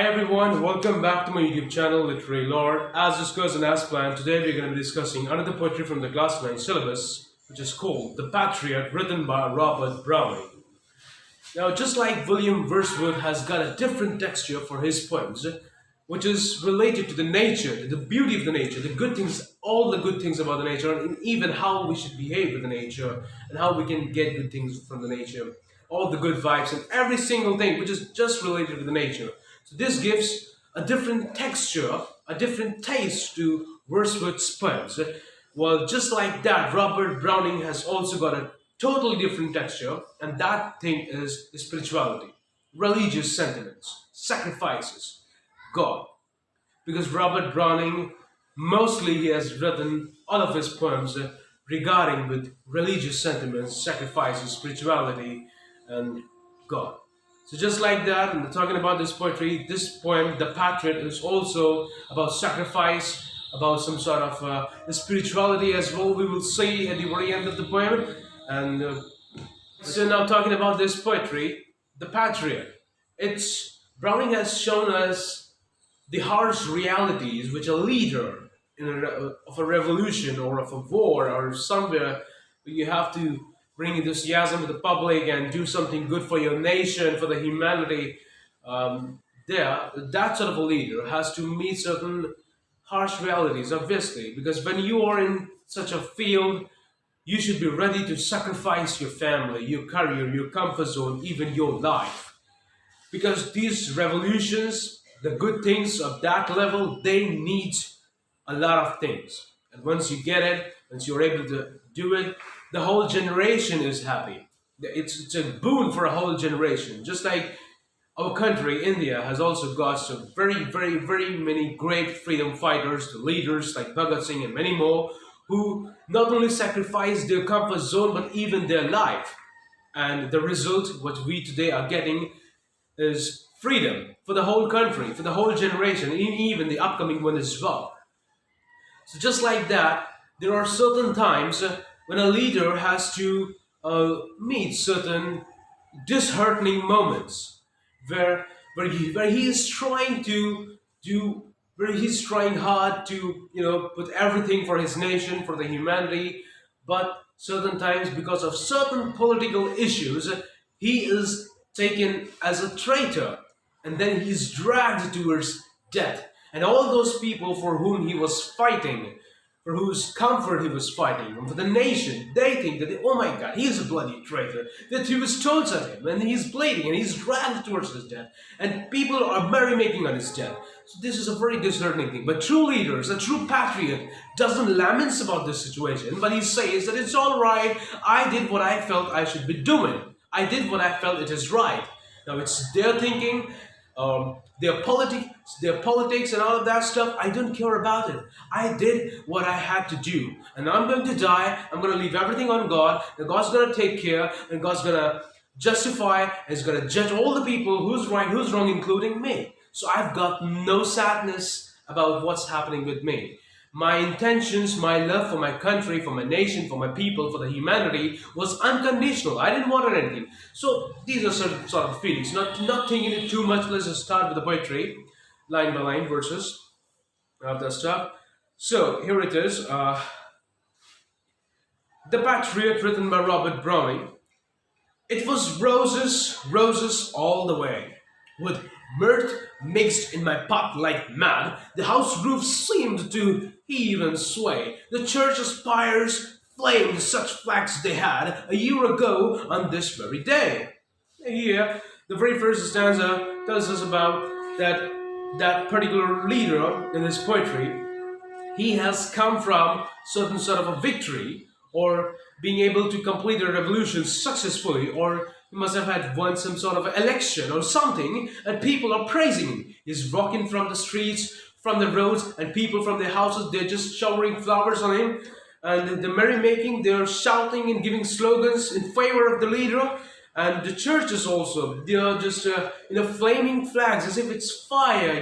Hi everyone, welcome back to my YouTube channel Literary Lore. As discussed and as planned, today we're going to be discussing another poetry from the Class 9 syllabus, which is called The Patriot, written by Robert Browning. Now, just like William Wordsworth has got a different texture for his poems, which is related to the nature, the beauty of the nature, the good things, all the good things about the nature, and even how we should behave with the nature, and how we can get good things from the nature, all the good vibes, and every single thing which is just related to the nature. So this gives a different texture, a different taste to Wordsworth's poems. Well, just like that, Robert Browning has also got a totally different texture, and that thing is spirituality, religious sentiments, sacrifices, God. Because Robert Browning, mostly he has written all of his poems regarding with religious sentiments, sacrifices, spirituality, and God. So just like that, and talking about this poetry, this poem, The Patriot, is also about sacrifice, about some sort of spirituality as well, we will see at the very end of the poem. And so now talking about this poetry, The Patriot, Browning has shown us the harsh realities which a leader of a revolution or of a war or somewhere where you have to bring enthusiasm to the public and do something good for your nation, for the humanity. That sort of a leader has to meet certain harsh realities, obviously, because when you are in such a field, you should be ready to sacrifice your family, your career, your comfort zone, even your life. Because these revolutions, the good things of that level, they need a lot of things. And once you get it, once you're able to do it, the whole generation is happy. It's a boon for a whole generation. Just like our country, India, has also got some very, very, very many great freedom fighters, leaders like Bhagat Singh and many more, who not only sacrificed their comfort zone, but even their life. And the result, what we today are getting, is freedom for the whole country, for the whole generation, and even the upcoming one as well. So just like that, there are certain times when a leader has to meet certain disheartening moments where he is trying to do, where he's trying hard to put everything for his nation, for the humanity, but certain times because of certain political issues he is taken as a traitor, and then he's dragged towards death. And all those people for whom he was fighting, for whose comfort he was fighting, and for the nation, they think that, oh my God, he's a bloody traitor, that he was told at him, and he's bleeding, and he's dragged towards his death, and people are merrymaking on his death. So this is a very disheartening thing. But true leaders, a true patriot, doesn't lament about this situation, but he says that it's all right, I did what I felt I should be doing. I did what I felt it is right. Now it's their thinking, their politics and all of that stuff. I don't care about it. I did what I had to do, and I'm going to die. I'm going to leave everything on God, and God's going to take care, and God's going to justify, and He's going to judge all the people who's right, who's wrong, including me. So I've got no sadness about what's happening with me. My intentions, my love for my country, for my nation, for my people, for the humanity was unconditional. I didn't want anything. So these are certain sort of feelings. Not thinking it too much. Let's just start with the poetry, line by line, verses, all that stuff. So here it is. The Patriot, written by Robert Browning. It was roses, roses all the way, with mirth mixed in my pot like mad. The house roof seemed to heave and sway. The church spires flamed, such flags they had a year ago on this very day. Here, the very first stanza tells us about that particular leader in this poetry. He has come from certain sort of a victory, or being able to complete a revolution successfully, or he must have had won some sort of election or something, and people are praising him. He's walking from the streets, from the roads, and people from their houses, they're just showering flowers on him, and the merrymaking, they're shouting and giving slogans in favor of the leader. And the churches also, they're just flaming flags as if it's fire.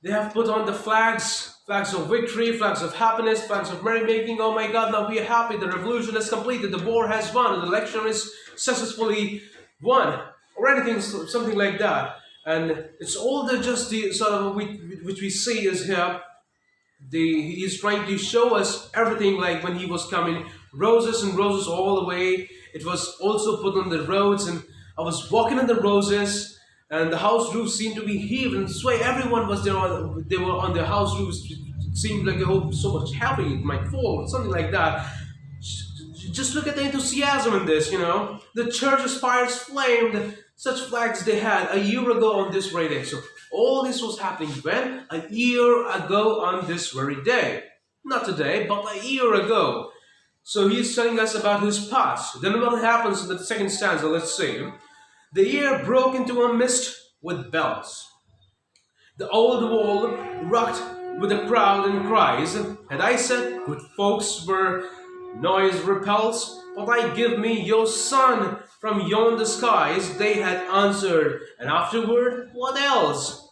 They have put on the flags of victory, flags of happiness, flags of merrymaking. Oh my God, now we are happy, the revolution is completed, the war has won, and the election is successfully won, or anything, something like that. And it's all the just the sort of which we see is here. He's trying to show us everything, like when he was coming, roses and roses all the way. It was also put on the roads, and I was walking on the roses, and the house roofs seemed to be heaved and sway. Everyone was there on, they were on the house roofs. It seemed like, oh, so much happy it might fall, something like that. Just look at the enthusiasm in this, you know. The church spires flamed, such flags they had a year ago on this very day. So all this was happening when? A year ago on this very day. Not today, but a year ago. So he's telling us about his past. Then what happens in the second stanza? Let's see. The air broke into a mist with bells. The old wall rocked with a crowd and cries. And I said, good folks were noise repels, but I give me your son from yonder skies. They had answered, and afterward, what else?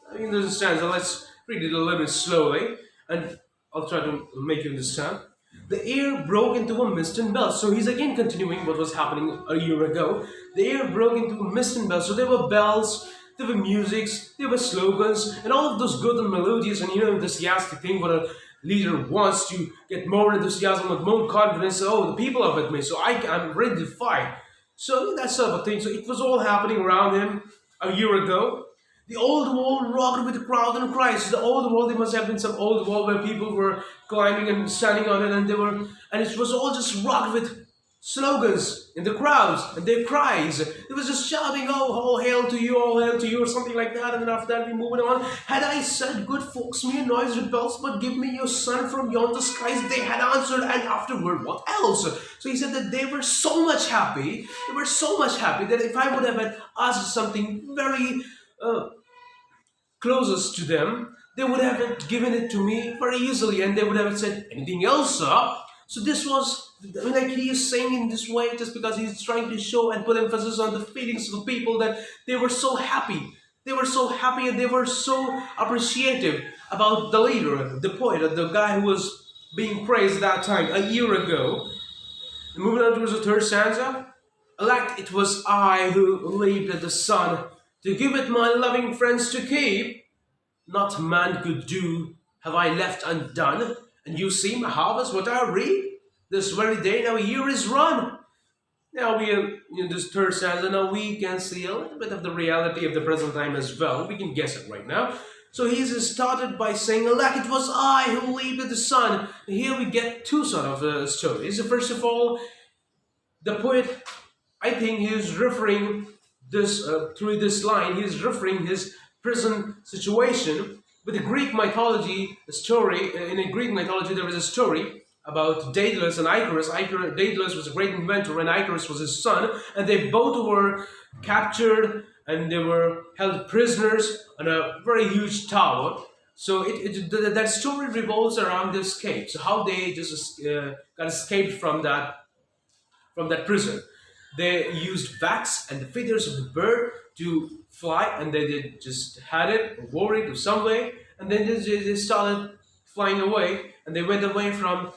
I mean, there's a stanza. Let's read it a little bit slowly, and I'll try to make you understand. The air broke into a mist and bells. So he's again continuing what was happening a year ago. The air broke into a mist and bells. So there were bells, there were musics, there were slogans, and all of those good and melodious and enthusiastic thing what a leader wants to get more enthusiasm and more confidence. Oh, the people are with me, so I'm ready to fight. So that sort of a thing. So it was all happening around him a year ago. The old wall rocked with the crowd and cries. So the old wall, there must have been some old wall where people were climbing and standing on it, and it was all just rocked with slogans in the crowds and their cries. It was just shouting, "Oh, all hail to you, all hail to you," or something like that. And then after that, we moving on. Had I said, "Good folks, mere noise rebels, but give me your son from yonder skies," they had answered, and afterward, what else? So he said that they were so much happy. They were so much happy that if I would have had asked something very closest to them, they would have given it to me very easily, and they would have said, "Anything else, sir?" So this was, I mean, like he is saying in this way just because he's trying to show and put emphasis on the feelings of the people, that they were so happy. They were so happy and they were so appreciative about the leader, the poet, the guy who was being praised that time a year ago. And moving on towards the third stanza. Alack, it was I who leaped at the sun to give it my loving friends to keep. Not man could do, have I left undone. And you see my harvest, what I reap. This very day now a year is run. Now we are in this third stanza. Now we can see a little bit of the reality of the present time as well. We can guess it right now. So he's started by saying, "Alack, it was I who leaped at the sun." Here we get two sort of stories. First of all, the poet, I think he is referring this through this line. He is referring his present situation with the Greek mythology story. In a Greek mythology, there is a story about Daedalus and Icarus. Daedalus was a great inventor, and Icarus was his son, and they both were captured and they were held prisoners on a very huge tower. So that story revolves around the escape. So how they just got escaped from that prison. They used wax and the feathers of the bird to fly, and they just had it or wore it or some way, and then they started flying away, and they went away from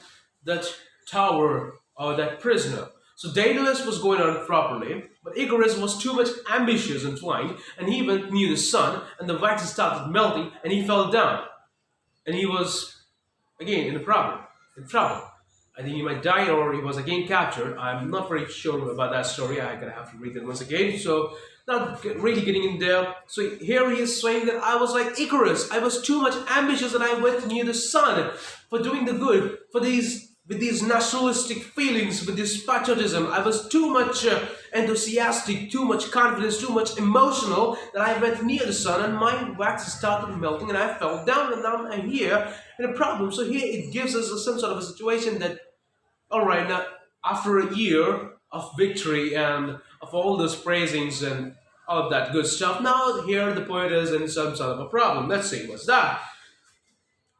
that tower or that prisoner. So Daedalus was going on properly, but Icarus was too much ambitious in flying, and he went near the sun, and the wax started melting, and he fell down, and he was again in trouble. I think he might die or he was again captured. I'm not very sure about that story. I'm gonna have to read it once again. So not really getting in there. So here he is saying that I was like Icarus. I was too much ambitious and I went near the sun for doing the good, for with these nationalistic feelings, with this patriotism. I was too much enthusiastic, too much confidence, too much emotional that I went near the sun and my wax started melting and I fell down, and now I'm here in a problem. So here it gives us some sort of a situation that, all right, now after a year of victory and of all those praisings and all of that good stuff, now here the poet is in some sort of a problem. Let's see, what's that?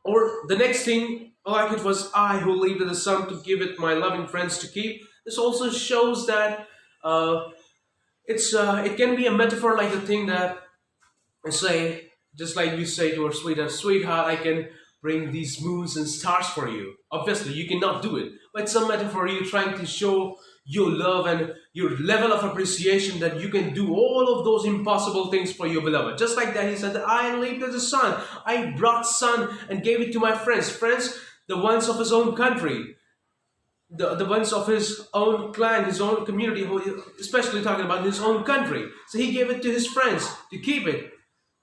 Or the next thing, like it was I who leaped at the sun to give it my loving friends to keep. This also shows that it can be a metaphor, like the thing that I say, just like you say to our sweetheart, I can bring these moons and stars for you. Obviously, you cannot do it, but it's a metaphor. You're trying to show your love and your level of appreciation that you can do all of those impossible things for your beloved. Just like that, he said that I lived as a son. I brought son and gave it to my friends. Friends, the ones of his own country, the ones of his own clan, his own community, especially talking about his own country. So he gave it to his friends to keep it.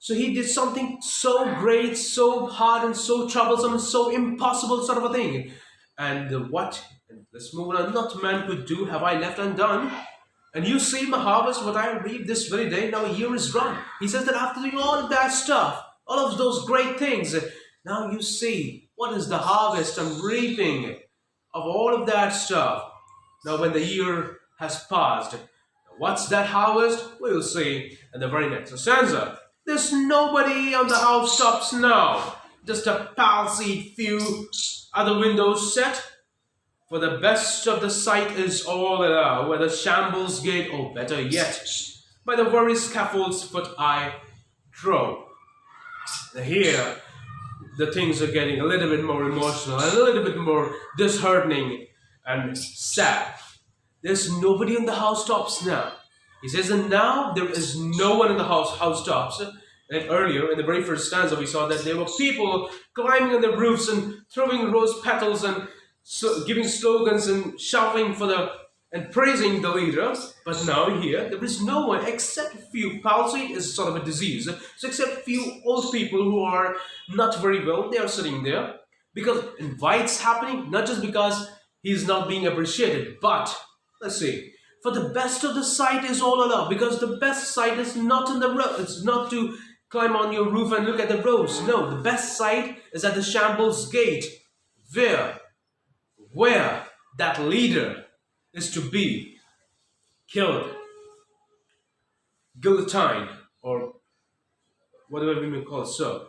So he did something so great, so hard, and so troublesome, and so impossible sort of a thing. And what? And let's move on. Not man could do, have I left undone. And you see my harvest, what I reap this very day, now a year is run. He says that after doing all of that stuff, all of those great things, now you see what is the harvest I'm reaping of all of that stuff. Now when the year has passed, what's that harvest? We'll see in the very next stanza. There's nobody on the housetops now, just a palsied few other windows set. For the best of the sight is all allow, where the shambles gate, or better yet, by the very scaffold's foot I trow. Here, the things are getting a little bit more emotional and a little bit more disheartening and sad. There's nobody on the housetops now. He says, and now there is no one in the housetops. And earlier, in the very first stanza, we saw that there were people climbing on the roofs and throwing rose petals and giving slogans and shouting for and praising the leader. But now here, there is no one except a few. Palsy is sort of a disease. So except a few old people who are not very well, they are sitting there. Because, and why it's happening? Not just because he's not being appreciated, but, let's see, for the best of the sight is all allowed. Because the best sight is not in the road. It's not to climb on your roof and look at the roads. No, the best sight is at the shambles gate. Where that leader is to be killed, guillotined, or whatever we may call it. So,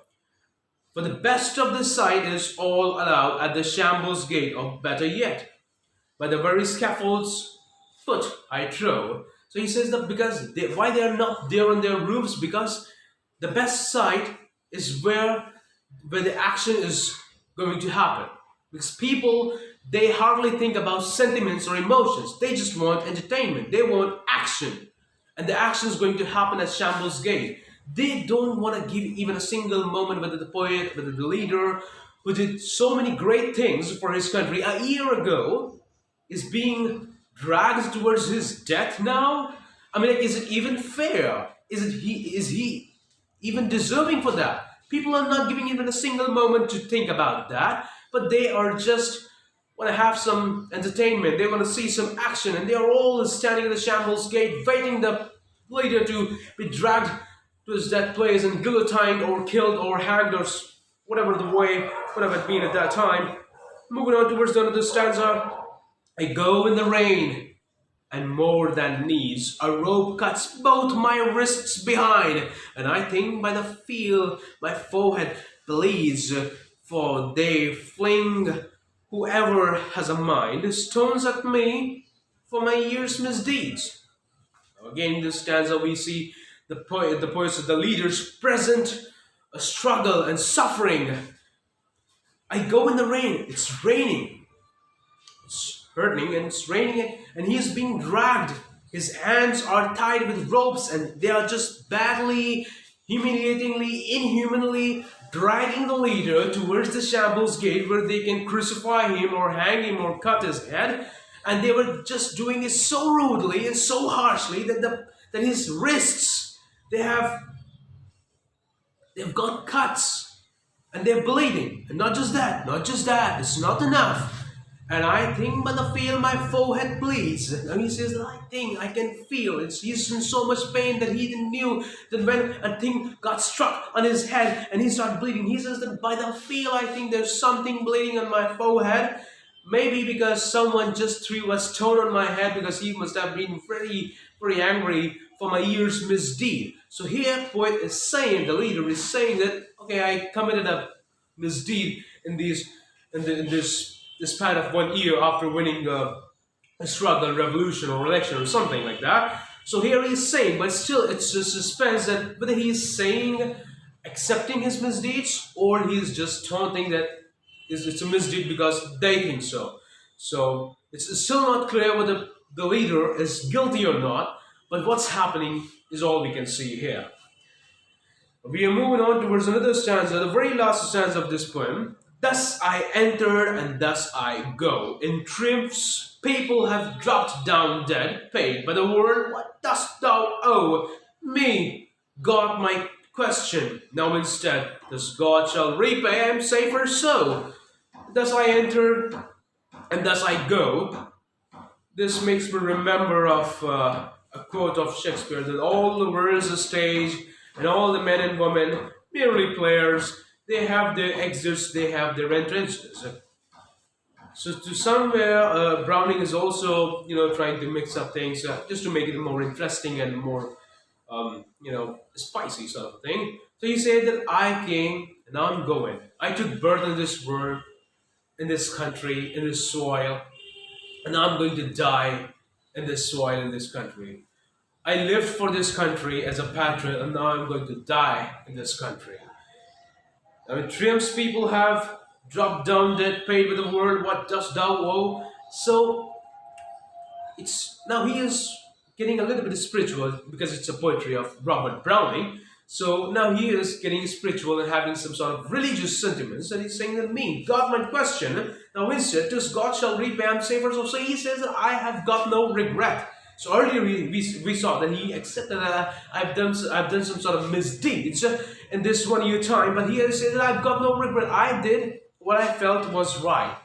for the best of the sight is all allowed at the shambles gate, or better yet, by the very scaffold's foot I trow. So he says that because why they are not there on their roofs, because the best sight is where the action is going to happen. Because people, they hardly think about sentiments or emotions. They just want entertainment. They want action. And the action is going to happen at Shambles Gate. They don't want to give even a single moment whether the poet, whether the leader, who did so many great things for his country a year ago, is being dragged towards his death now. I mean, like, is it even fair? Is he even deserving for that? People are not giving even a single moment to think about that. But they are just want to have some entertainment. They want to see some action, and they are all standing at the shambles gate, waiting the leader to be dragged to his death place and guillotined or killed or hanged or whatever it been at that time. Moving on towards the end of the stanza. I go in the rain, and more than knees, a rope cuts both my wrists behind, and I think by the feel my forehead bleeds. For they fling, whoever has a mind, stones at me for my year's misdeeds. Again, in this stanza, we see the poets, the leaders present a struggle and suffering. I go in the rain. It's raining. It's hurting and it's raining, and he is being dragged. His hands are tied with ropes, and they are just badly, humiliatingly, inhumanly dragging the leader towards the shambles gate where they can crucify him or hang him or cut his head. And they were just doing it so rudely and so harshly that his wrists, they've got cuts and they're bleeding. And not just that, it's not enough. And I think by the feel my forehead bleeds. And he says, I can feel. He's in so much pain that he didn't knew that when a thing got struck on his head and he started bleeding. He says that by the feel, I think there's something bleeding on my forehead. Maybe because someone just threw a stone on my head, because he must have been very, very angry for my year's misdeed. So here, poet is saying, the leader is saying that, okay, I committed a misdeed in this span of 1 year after winning a struggle, revolution, or election, or something like that. So here he is saying, but still it's a suspense that whether he is saying, accepting his misdeeds, or he is just taunting that it's a misdeed because they think so. So it's still not clear whether the leader is guilty or not, but what's happening is all we can see here. We are moving on towards another stanza, the very last stanza of this poem. Thus I enter and thus I go. In triumphs, people have dropped down dead, paid by the word, what dost thou owe me? God might question. Now instead, thus God shall repay, I am safer so. Thus I enter and thus I go. This makes me remember of a quote of Shakespeare that all the world is a stage and all the men and women merely players. They have their exits, they have their entrances. So to somewhere, Browning is also, trying to mix up things just to make it more interesting and more, spicy sort of thing. So he said that I came and I'm going. I took birth in this world, in this country, in this soil, and I'm going to die in this soil, in this country. I lived for this country as a patriot, and now I'm going to die in this country. I mean, triumphs people have dropped down dead, paid with the word, what dost thou owe? So it's now he is getting a little bit spiritual because it's a poetry of Robert Browning. So now he is getting spiritual and having some sort of religious sentiments, and he's saying that me, God might question. Now instead, just God shall repay, I'm safer. So he says that I have got no regret. So earlier we saw that he accepted that I've done some sort of misdeeds in this 1 year time, but here he says that I've got no regret. I did what I felt was right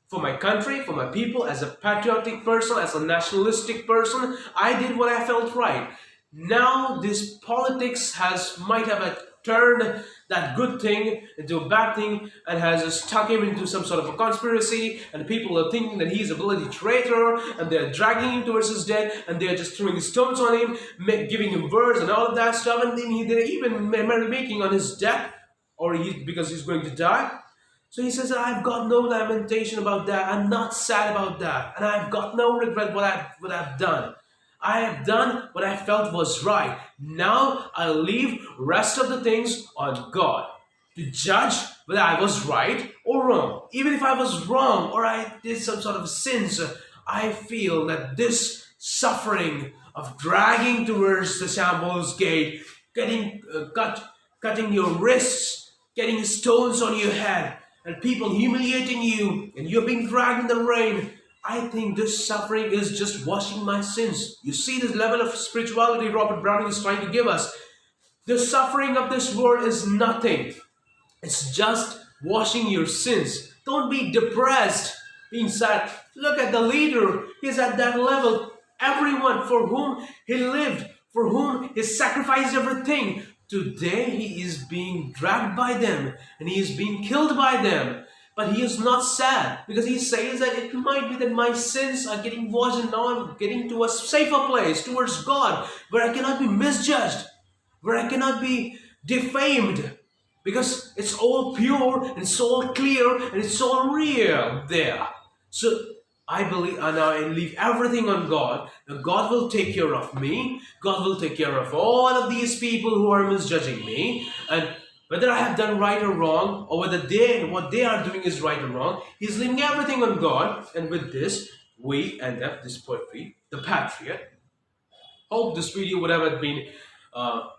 for my country, for my people, as a patriotic person, as a nationalistic person. I did what I felt right. Now this politics might have turned that good thing into a bad thing and has stuck him into some sort of a conspiracy, and people are thinking that he's a bloody traitor and they're dragging him towards his death and they're just throwing stones on him, giving him words and all of that stuff, and then they're even merrymaking on his death because he's going to die. So he says, I've got no lamentation about that. I'm not sad about that, and I've got no regret what I've done. I have done what I felt was right. Now I'll leave rest of the things on God to judge whether I was right or wrong. Even if I was wrong or I did some sort of sins, I feel that this suffering of dragging towards the Shambles gate, getting cutting your wrists, getting stones on your head, and people humiliating you, and you're being dragged in the rain, I think this suffering is just washing my sins. You see this level of spirituality Robert Browning is trying to give us. The suffering of this world is nothing. It's just washing your sins. Don't be depressed, being sad. Look at the leader. He's at that level. Everyone for whom he lived, for whom he sacrificed everything, today he is being dragged by them and he is being killed by them. But he is not sad because he says that it might be that my sins are getting washed and now I'm getting to a safer place towards God where I cannot be misjudged, where I cannot be defamed, because it's all pure and it's all clear and it's all real there. So I believe and I leave everything on God. Now God will take care of me. God will take care of all of these people who are misjudging me, and whether I have done right or wrong, or whether what they are doing is right or wrong, he's leaving everything on God. And with this, we end up this poetry, The Patriot. Hope this video would have been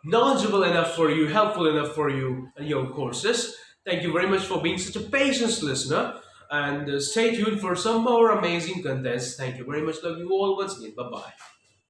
knowledgeable enough for you, helpful enough for you and your courses. Thank you very much for being such a patient listener. And stay tuned for some more amazing contents. Thank you very much. Love you all once again. Bye-bye.